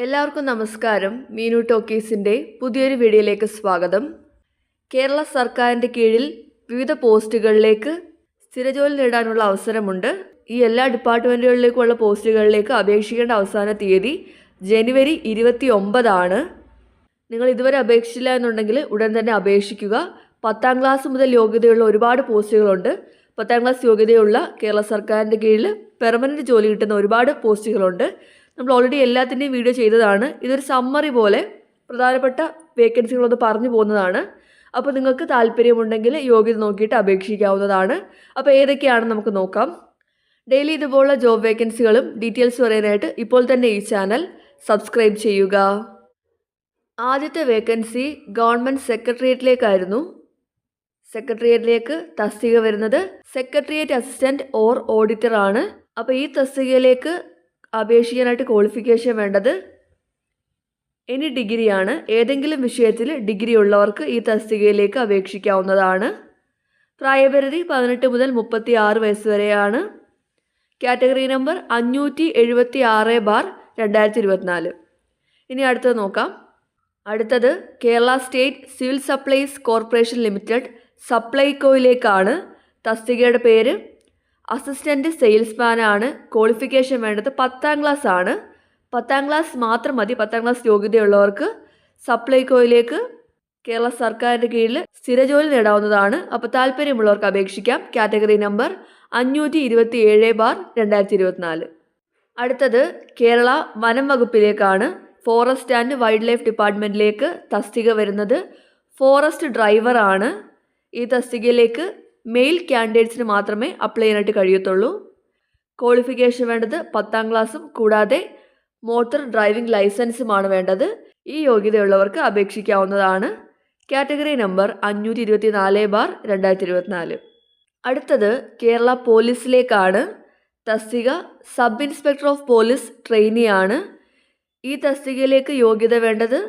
എല്ലാവർക്കും നമസ്കാരം. മീനു ടോക്കീസിൻ്റെ പുതിയൊരു വീഡിയോയിലേക്ക് സ്വാഗതം. കേരള സർക്കാരിൻ്റെ കീഴിൽ വിവിധ പോസ്റ്റുകളിലേക്ക് സ്ഥിരജോലി നേടാനുള്ള അവസരമുണ്ട്. ഈ എല്ലാ ഡിപ്പാർട്ട്മെൻറ്റുകളിലേക്കുള്ള പോസ്റ്റുകളിലേക്ക് അപേക്ഷിക്കേണ്ട അവസാന തീയതി ജനുവരി 29 നിങ്ങൾ ഇതുവരെ അപേക്ഷിച്ചില്ല എന്നുണ്ടെങ്കിൽ ഉടൻ തന്നെ അപേക്ഷിക്കുക. 10ാം ക്ലാസ് മുതൽ യോഗ്യതയുള്ള ഒരുപാട് പോസ്റ്റുകളുണ്ട്. 10ാം ക്ലാസ് യോഗ്യതയുള്ള കേരള സർക്കാരിൻ്റെ കീഴിൽ പെർമനൻറ്റ് ജോലി കിട്ടുന്ന ഒരുപാട് പോസ്റ്റുകളുണ്ട്. നമ്മൾ ഓൾറെഡി എല്ലാത്തിൻ്റെയും വീഡിയോ ചെയ്തതാണ്. ഇതൊരു സമ്മറി പോലെ പ്രധാനപ്പെട്ട വേക്കൻസികളൊന്ന് പറഞ്ഞു പോകുന്നതാണ്. അപ്പോൾ നിങ്ങൾക്ക് താല്പര്യമുണ്ടെങ്കിൽ യോഗ്യത നോക്കിയിട്ട് അപേക്ഷിക്കാവുന്നതാണ്. അപ്പോൾ ഏതൊക്കെയാണെന്ന് നമുക്ക് നോക്കാം. ഡെയിലി ഇതുപോലുള്ള ജോബ് വേക്കൻസികളും ഡീറ്റെയിൽസ് പറയാനായിട്ട് ഇപ്പോൾ തന്നെ ഈ ചാനൽ സബ്സ്ക്രൈബ് ചെയ്യുക. ആദ്യത്തെ വേക്കൻസി ഗവൺമെൻറ് സെക്രട്ടേറിയറ്റിലേക്കായിരുന്നു. സെക്രട്ടേറിയറ്റിലേക്ക് തസ്തിക വരുന്നത് സെക്രട്ടേറിയറ്റ് അസിസ്റ്റൻറ്റ് ഓർ ഓഡിറ്റർ ആണ്. അപ്പോൾ ഈ തസ്തികയിലേക്ക് അപേക്ഷിക്കാനായിട്ട് ക്വാളിഫിക്കേഷൻ വേണ്ടത് എനി ഡിഗ്രിയാണ്. ഏതെങ്കിലും വിഷയത്തിൽ ഡിഗ്രി ഉള്ളവർക്ക് ഈ തസ്തികയിലേക്ക് അപേക്ഷിക്കാവുന്നതാണ്. പ്രായപരിധി 18 മുതൽ 36 വയസ്സ് വരെയാണ്. Category number 576/2024. ഇനി അടുത്തത് നോക്കാം. അടുത്തത് Kerala state civil supplies corporation limited സപ്ലൈകോയിലേക്കാണ്. തസ്തികയുടെ പേര് അസിസ്റ്റൻറ്റ് സെയിൽസ്മാൻ ആണ്. ക്വാളിഫിക്കേഷൻ വേണ്ടത് 10ാം ക്ലാസ് ആണ്. 10ാം ക്ലാസ് മാത്രം മതി. 10ാം ക്ലാസ് യോഗ്യതയുള്ളവർക്ക് സപ്ലൈകോയിലേക്ക് കേരള സർക്കാരിൻ്റെ കീഴിൽ സ്ഥിരജോലി നേടാവുന്നതാണ്. അപ്പോൾ താല്പര്യമുള്ളവർക്ക് അപേക്ഷിക്കാം. Category number 527/2024. അടുത്തത് കേരള വനം വകുപ്പിലേക്കാണ്. ഫോറസ്റ്റ് ആൻഡ് വൈൽഡ് ലൈഫ് ഡിപ്പാർട്ട്മെൻറ്റിലേക്ക് തസ്തിക വരുന്നത് ഫോറസ്റ്റ് ഡ്രൈവർ ആണ്. ഈ തസ്തികയിലേക്ക് മെയിൽ കാൻഡിഡേറ്റ്സിന് മാത്രമേ അപ്ലൈ ചെയ്യാനായിട്ട് കഴിയത്തുള്ളൂ. ക്വാളിഫിക്കേഷൻ വേണ്ടത് 10ാം ക്ലാസ്സും കൂടാതെ മോട്ടോർ ഡ്രൈവിംഗ് ലൈസൻസുമാണ് വേണ്ടത്. ഈ യോഗ്യതയുള്ളവർക്ക് അപേക്ഷിക്കാവുന്നതാണ്. Category number 524/2024. അടുത്തത് കേരള പോലീസിലേക്കാണ്. തസ്തിക sub inspector of police trainee ആണ്. ഈ തസ്തികയിലേക്ക് യോഗ്യത വേണ്ടത്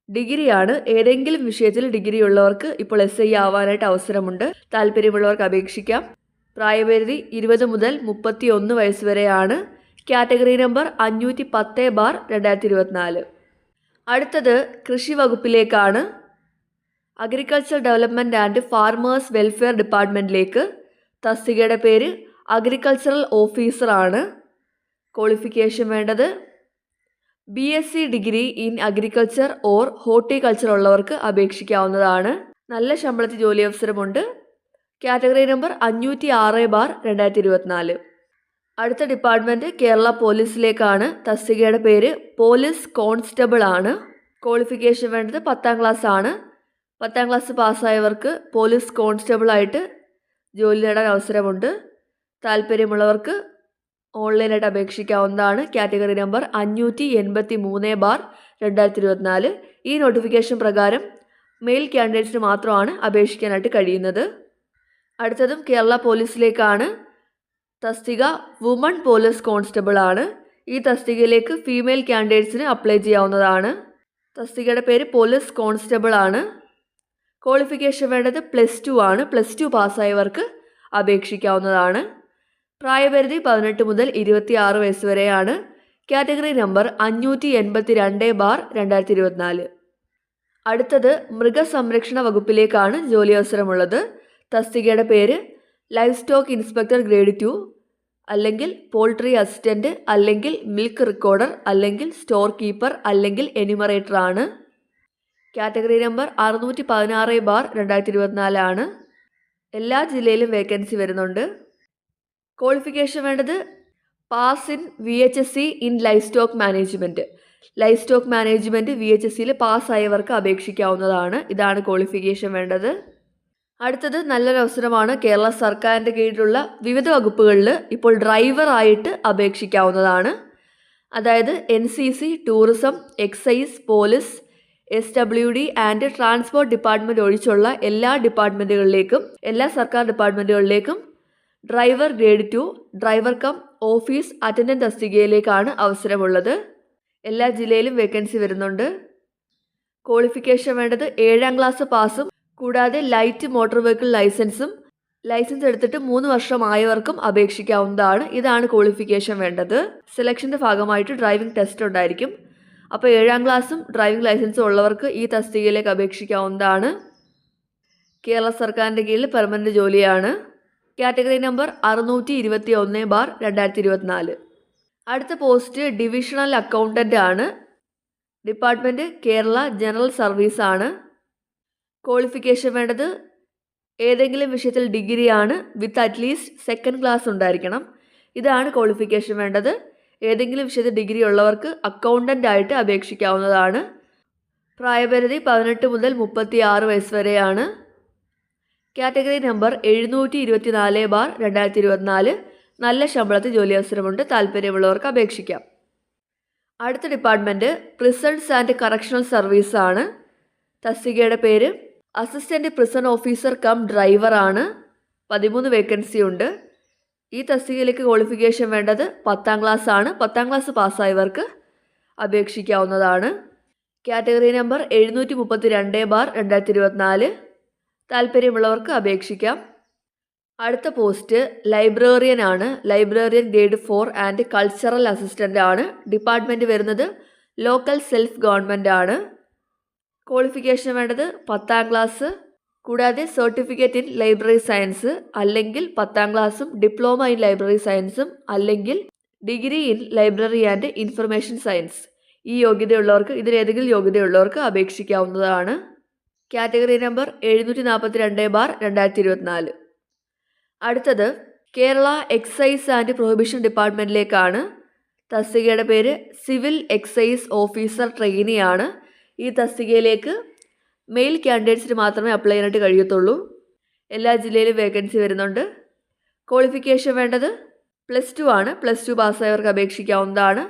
ഡിഗ്രിയാണ്. ഏതെങ്കിലും വിഷയത്തിൽ ഡിഗ്രി ഉള്ളവർക്ക് ഇപ്പോൾ SI ആവാനായിട്ട് അവസരമുണ്ട്. താല്പര്യമുള്ളവർക്ക് അപേക്ഷിക്കാം. പ്രായപരിധി 20 മുതൽ 31 വയസ്സ് വരെയാണ്. Category number 510/2024. അടുത്തത് കൃഷി വകുപ്പിലേക്കാണ്. Agriculture development and farmers welfare ഡിപ്പാർട്ട്മെൻറ്റിലേക്ക് തസ്തികയുടെ പേര് അഗ്രികൾച്ചറൽ ഓഫീസർ ആണ്. ക്വാളിഫിക്കേഷൻ വേണ്ടത് BSc degree in agriculture or horticulture ഉള്ളവർക്ക് അപേക്ഷിക്കാവുന്നതാണ്. നല്ല ശമ്പളത്തിൽ ജോലി അവസരമുണ്ട്. Category number 506/2024. അടുത്ത ഡിപ്പാർട്ട്മെൻറ്റ് കേരള പോലീസിലേക്കാണ്. തസ്തികയുടെ പേര് പോലീസ് കോൺസ്റ്റബിൾ ആണ്. ക്വാളിഫിക്കേഷൻ വേണ്ടത് 10ാം ക്ലാസ് ആണ്. 10ാം ക്ലാസ് പാസ്സായവർക്ക് പോലീസ് കോൺസ്റ്റബിളായിട്ട് ജോലി നേടാൻ അവസരമുണ്ട്. താല്പര്യമുള്ളവർക്ക് ഓൺലൈനായിട്ട് അപേക്ഷിക്കാവുന്നതാണ്. Category number 583/2024. ഈ നോട്ടിഫിക്കേഷൻ പ്രകാരം മെയിൽ കാൻഡിഡേറ്റ്സിന് മാത്രമാണ് അപേക്ഷിക്കാനായിട്ട് കഴിയുന്നത്. അടുത്തതും കേരള പോലീസിലേക്കാണ്. തസ്തിക വുമൺ പോലീസ് കോൺസ്റ്റബിൾ ആണ്. ഈ തസ്തികയിലേക്ക് ഫീമെയിൽ കാൻഡിഡേറ്റ്സിന് അപ്ലൈ ചെയ്യാവുന്നതാണ്. തസ്തികയുടെ പേര് പോലീസ് കോൺസ്റ്റബിൾ ആണ്. ക്വാളിഫിക്കേഷൻ വേണ്ടത് +2 ആണ്. +2 പാസ്സായവർക്ക് അപേക്ഷിക്കാവുന്നതാണ്. പ്രായപരിധി 18 മുതൽ 26 വയസ്സ് വരെയാണ്. Category number 582/2024. അടുത്തത് മൃഗസംരക്ഷണ വകുപ്പിലേക്കാണ് ജോലി അവസരമുള്ളത്. തസ്തികയുടെ പേര് ലൈഫ് സ്റ്റോക്ക് ഇൻസ്പെക്ടർ ഗ്രേഡ് 2 അല്ലെങ്കിൽ പോൾട്രി അസിസ്റ്റൻറ്റ് അല്ലെങ്കിൽ മിൽക്ക് റെക്കോർഡർ അല്ലെങ്കിൽ സ്റ്റോർ കീപ്പർ അല്ലെങ്കിൽ എന്യൂമറേറ്റർ ആണ്. കാറ്റഗറി നമ്പർ 616/2024 ആണ്. എല്ലാ ജില്ലയിലും വേക്കൻസി വരുന്നുണ്ട്. ക്വാളിഫിക്കേഷൻ വേണ്ടത് pass in VHSC in livestock management. Livestock management VHSCയിൽ പാസ്സായവർക്ക് അപേക്ഷിക്കാവുന്നതാണ്. ഇതാണ് ക്വാളിഫിക്കേഷൻ വേണ്ടത്. അടുത്തത് നല്ലൊരു അവസരമാണ്. കേരള സർക്കാരിൻ്റെ കീഴിലുള്ള വിവിധ വകുപ്പുകളിൽ ഇപ്പോൾ ഡ്രൈവറായിട്ട് അപേക്ഷിക്കാവുന്നതാണ്. അതായത് NCC, tourism, excise, police, SWD and transport department ഒഴിച്ചുള്ള എല്ലാ ഡിപ്പാർട്ട്മെൻറ്റുകളിലേക്കും എല്ലാ സർക്കാർ ഡിപ്പാർട്ട്മെൻറ്റുകളിലേക്കും driver grade 2 driver cum office attendant തസ്തികയിലേക്കാണ് അവസരമുള്ളത്. എല്ലാ ജില്ലയിലും വേക്കൻസി വരുന്നുണ്ട്. ക്വാളിഫിക്കേഷൻ വേണ്ടത് 7ാം ക്ലാസ് പാസും കൂടാതെ ലൈറ്റ് മോട്ടോർ വെഹിക്കിൾ ലൈസൻസ് എടുത്തിട്ട് 3 വർഷം ആയവർക്കും അപേക്ഷിക്കാവുന്നതാണ്. ഇതാണ് ക്വാളിഫിക്കേഷൻ വേണ്ടത്. സെലക്ഷൻ്റെ ഭാഗമായിട്ട് ഡ്രൈവിംഗ് ടെസ്റ്റ് ഉണ്ടായിരിക്കും. അപ്പോൾ 7ാം ക്ലാസ്സും ഡ്രൈവിംഗ് ലൈസൻസും ഉള്ളവർക്ക് ഈ തസ്തികയിലേക്ക് അപേക്ഷിക്കാവുന്നതാണ്. കേരള സർക്കാരിൻ്റെ കീഴിൽ പെർമനൻറ്റ് ജോലിയാണ്. Category number 621/2024. അടുത്ത പോസ്റ്റ് ഡിവിഷണൽ അക്കൗണ്ടൻ്റ് ആണ്. ഡിപ്പാർട്ട്മെൻറ്റ് കേരള ജനറൽ സർവീസ് ആണ്. ക്വാളിഫിക്കേഷൻ വേണ്ടത് ഏതെങ്കിലും വിഷയത്തിൽ ഡിഗ്രിയാണ് വിത്ത് അറ്റ്ലീസ്റ്റ് 2nd ക്ലാസ് ഉണ്ടായിരിക്കണം. ഇതാണ് ക്വാളിഫിക്കേഷൻ വേണ്ടത്. ഏതെങ്കിലും വിഷയത്തിൽ ഡിഗ്രി ഉള്ളവർക്ക് അക്കൗണ്ടൻ്റ് ആയിട്ട് അപേക്ഷിക്കാവുന്നതാണ്. പ്രായപരിധി 18 മുതൽ 36 വയസ്സ് വരെയാണ്. Category number 724/2024. നല്ല ശമ്പളത്തിൽ ജോലി അവസരമുണ്ട്. താല്പര്യമുള്ളവർക്ക് അപേക്ഷിക്കാം. അടുത്ത department prisons and correctional service ആണ്. തസ്തികയുടെ പേര് assistant prison officer cum driver ആണ്. 13 വേക്കൻസി ഉണ്ട്. ഈ തസ്തികയിലേക്ക് ക്വാളിഫിക്കേഷൻ വേണ്ടത് 10ാം ക്ലാസ് ആണ്. 10ാം ക്ലാസ് പാസ്സായവർക്ക് അപേക്ഷിക്കാവുന്നതാണ്. Category number 732/2024. താല്പര്യമുള്ളവർക്ക് അപേക്ഷിക്കാം. അടുത്ത പോസ്റ്റ് ലൈബ്രറിയൻ ആണ്. Librarian grade 4 and cultural assistant ആണ്. ഡിപ്പാർട്ട്മെൻറ്റ് വരുന്നത് ലോക്കൽ സെൽഫ് ഗവൺമെൻറ് ആണ്. ക്വാളിഫിക്കേഷൻ വേണ്ടത് 10ാം ക്ലാസ് കൂടാതെ സർട്ടിഫിക്കറ്റ് ഇൻ ലൈബ്രറി സയൻസ് അല്ലെങ്കിൽ 10ാം ക്ലാസ്സും ഡിപ്ലോമ ഇൻ ലൈബ്രറി സയൻസും അല്ലെങ്കിൽ degree in library and information science. ഈ യോഗ്യതയുള്ളവർക്ക് ഇതിലേതെങ്കിലും യോഗ്യതയുള്ളവർക്ക് അപേക്ഷിക്കാവുന്നതാണ്. Category number 742/2024. അടുത്തത് കേരള എക്സൈസ് ആൻഡ് പ്രൊഹിബിഷൻ ഡിപ്പാർട്ട്മെൻറ്റിലേക്കാണ്. തസ്തികയുടെ പേര് സിവിൽ എക്സൈസ് ഓഫീസർ ട്രെയിനി ആണ്. ഈ തസ്തികയിലേക്ക് മെയിൽ കാൻഡിഡേറ്റ്സിന് മാത്രമേ അപ്ലൈ ചെയ്യാനായിട്ട് കഴിയത്തുള്ളൂ. എല്ലാ ജില്ലയിലും വേക്കൻസി വരുന്നുണ്ട്. ക്വാളിഫിക്കേഷൻ വേണ്ടത് +2 ആണ്. +2 പാസ്സായവർക്ക് അപേക്ഷിക്കാവുന്നതാണ്.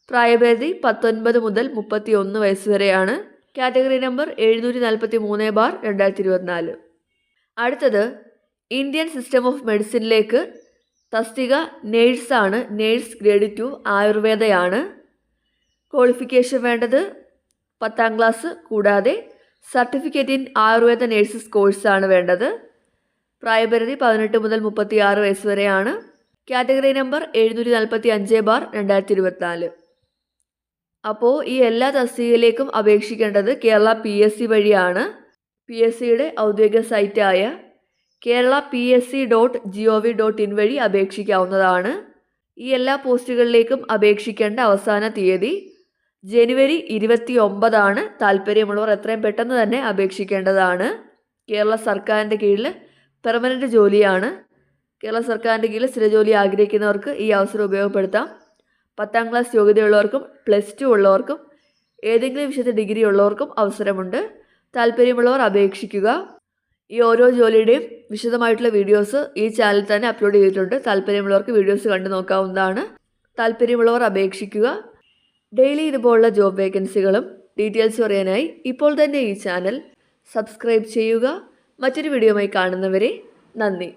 പ്രായപരിധി 19 മുതൽ 31 വയസ്സ് വരെയാണ്. Category number 743/2024. അടുത്തത് ഇന്ത്യൻ സിസ്റ്റം ഓഫ് മെഡിസിനിലേക്ക് തസ്തിക നേഴ്സാണ്. നേഴ്സ് ഗ്രേഡ് 2 ആയുർവേദയാണ്. ക്വാളിഫിക്കേഷൻ വേണ്ടത് 10ാം ക്ലാസ് കൂടാതെ സർട്ടിഫിക്കറ്റ് ഇൻ ആയുർവേദ നേഴ്സസ് കോഴ്സാണ് വേണ്ടത്. പ്രായപരിധി 18 മുതൽ 36 വയസ്സ് വരെയാണ്. Category number 745/2024. അപ്പോൾ ഈ എല്ലാ തസ്തികയിലേക്കും അപേക്ഷിക്കേണ്ടത് കേരള PSC വഴിയാണ്. PSCയുടെ ഔദ്യോഗിക സൈറ്റായ kerala.psc.gov.in വഴി അപേക്ഷിക്കാവുന്നതാണ്. ഈ എല്ലാ പോസ്റ്റുകളിലേക്കും അപേക്ഷിക്കേണ്ട അവസാന തീയതി ജനുവരി 29 ആണ്. താല്പര്യമുള്ളവർ എത്രയും പെട്ടെന്ന് തന്നെ അപേക്ഷിക്കേണ്ടതാണ്. കേരള സർക്കാരിൻ്റെ കീഴിൽ പെർമനൻറ്റ് ജോലിയാണ്. കേരള സർക്കാരിൻ്റെ കീഴിൽ സ്ഥിരജോലി ആഗ്രഹിക്കുന്നവർക്ക് ഈ അവസരം ഉപയോഗപ്പെടുത്താം. 10ാം ക്ലാസ് യോഗ്യതയുള്ളവർക്കും +2 ഉള്ളവർക്കും ഏതെങ്കിലും വിഷയത്തിൽ ഡിഗ്രി ഉള്ളവർക്കും അവസരമുണ്ട്. താല്പര്യമുള്ളവർ അപേക്ഷിക്കുക. ഈ ഓരോ ജോലിയുടെയും വിശദമായിട്ടുള്ള വീഡിയോസ് ഈ ചാനലിൽ തന്നെ അപ്ലോഡ് ചെയ്തിട്ടുണ്ട്. താല്പര്യമുള്ളവർക്ക് വീഡിയോസ് കണ്ടു നോക്കാവുന്നതാണ്. താല്പര്യമുള്ളവർ അപേക്ഷിക്കുക. ഡെയിലി ഇതുപോലുള്ള ജോബ് വേക്കൻസികളും ഡീറ്റെയിൽസും അറിയാനായി ഇപ്പോൾ തന്നെ ഈ ചാനൽ സബ്സ്ക്രൈബ് ചെയ്യുക. മറ്റൊരു വീഡിയോയുമായി കാണുന്നവരെ നന്ദി.